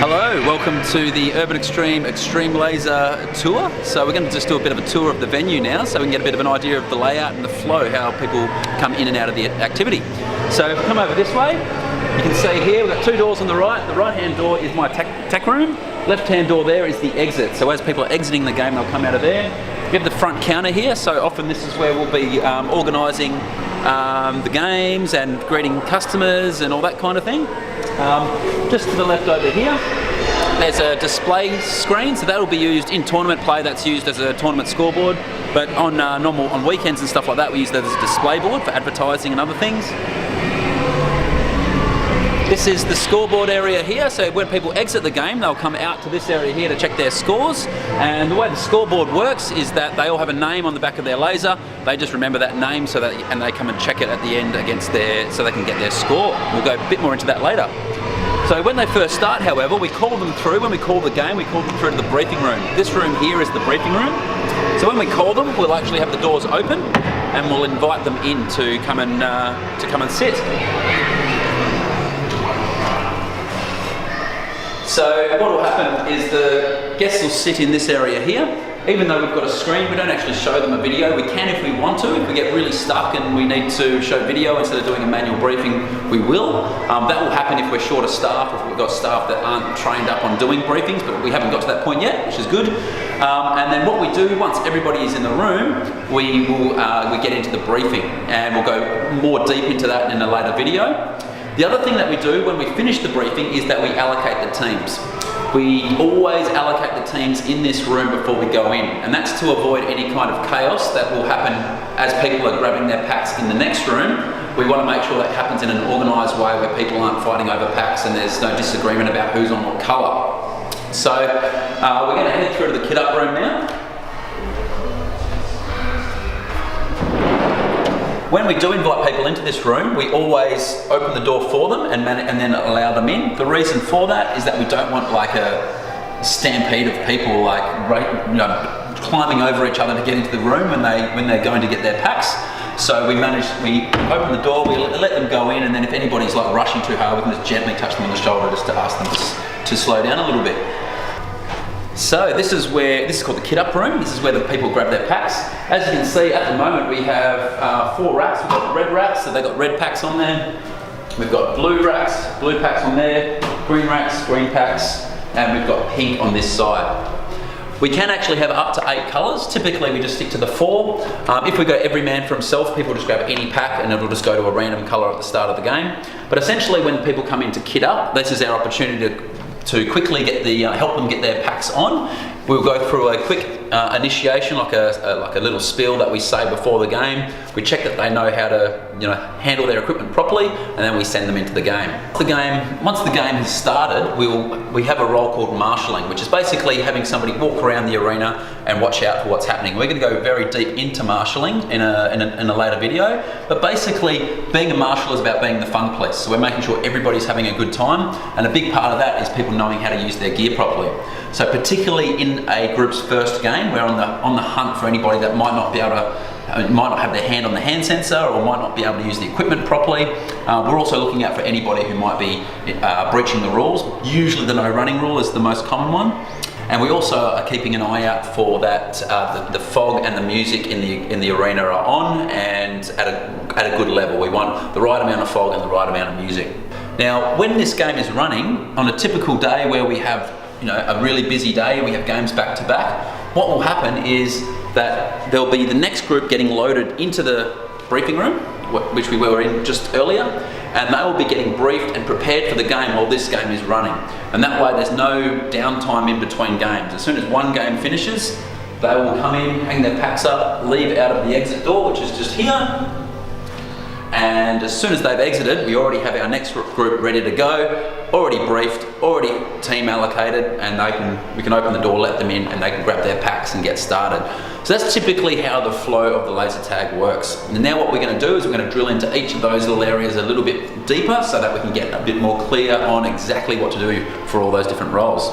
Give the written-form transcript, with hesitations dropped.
Hello, welcome to the Urban Extreme Laser Tour. So we're going to just do a bit of a tour of the venue now so we can get a bit of an idea of the layout and the flow, how people come in and out of the activity. So if we come over this way, you can see here we've got two doors on the right. The right hand door is my tech room. Left hand door there is the exit. So as people are exiting the game, they'll come out of there. We have the front counter here, so often this is where we'll be organising the games and greeting customers and all that kind of thing. Just to the left over here, there's a display screen, so that'll be used in tournament play. That's used as a tournament scoreboard, but on weekends and stuff like that, we use that as a display board for advertising and other things. This is the scoreboard area here, so when people exit the game, they'll come out to this area here to check their scores. And the way the scoreboard works is that they all have a name on the back of their laser. They just remember that name and they come and check it at the end so they can get their score. We'll go a bit more into that later. So when they first start, however, we call them through. When we call the game, we call them through to the briefing room. This room here is the briefing room. So when we call them, we'll actually have the doors open and we'll invite them in to come and sit. So what will happen is the guests will sit in this area here. Even though we've got a screen, we don't actually show them a video. We can if we want to. If we get really stuck and we need to show video instead of doing a manual briefing, we will. That will happen if we're short of staff, or if we've got staff that aren't trained up on doing briefings, but we haven't got to that point yet, which is good. And then what we do, once everybody is in the room, we get into the briefing, and we'll go more deep into that in a later video. The other thing that we do when we finish the briefing is that we allocate the teams. We always allocate the teams in this room before we go in, and that's to avoid any kind of chaos that will happen as people are grabbing their packs in the next room. We want to make sure that happens in an organised way where people aren't fighting over packs and there's no disagreement about who's on what colour. So we're going to head through to the kit up room now. When we do invite people into this room, we always open the door for them and then allow them in. The reason for that is that we don't want like a stampede of people climbing over each other to get into the room when they're going to get their packs. So we open the door, we let them go in, and then if anybody's like rushing too hard, we can just gently touch them on the shoulder just to ask them to slow down a little bit. So this is called the kit up room. This is where the people grab their packs. As you can see at the moment we have 4 racks. We've got red racks, so they've got red packs on there. We've got blue racks, blue packs on there, green racks, green packs, and we've got pink on this side. We can actually have up to 8 colours. Typically we just stick to the 4. If we go every man for himself, people just grab any pack and it'll just go to a random colour at the start of the game. But essentially when people come in to kit up, this is our opportunity to quickly help them get their packs on. We'll go through a quick initiation, like a little spiel that we say before the game. We check that they know how to handle their equipment properly, and then we send them into the game. Once the game has started, we have a role called marshalling, which is basically having somebody walk around the arena and watch out for what's happening. We're going to go very deep into marshalling in a later video, but basically being a marshal is about being the fun police. So we're making sure everybody's having a good time, and a big part of that is people knowing how to use their gear properly. So particularly in a group's first game, we're on the hunt for anybody that might not have their hand on the hand sensor or might not be able to use the equipment properly. We're also looking out for anybody who might be breaching the rules. Usually the no running rule is the most common one. And we also are keeping an eye out for that the fog and the music in the arena are on and at a good level. We want the right amount of fog and the right amount of music. Now, when this game is running, on a typical day where we have a really busy day and we have games back to back, what will happen is that there'll be the next group getting loaded into the briefing room, which we were in just earlier, and they will be getting briefed and prepared for the game while this game is running. And that way there's no downtime in between games. As soon as one game finishes, they will come in, hang their packs up, leave out of the exit door, which is just here. And as soon as they've exited, we already have our next group ready to go, already briefed, already team allocated, and we can open the door, let them in, and they can grab their packs and get started. So that's typically how the flow of the laser tag works. And now what we're going to do is we're going to drill into each of those little areas a little bit deeper so that we can get a bit more clear on exactly what to do for all those different roles.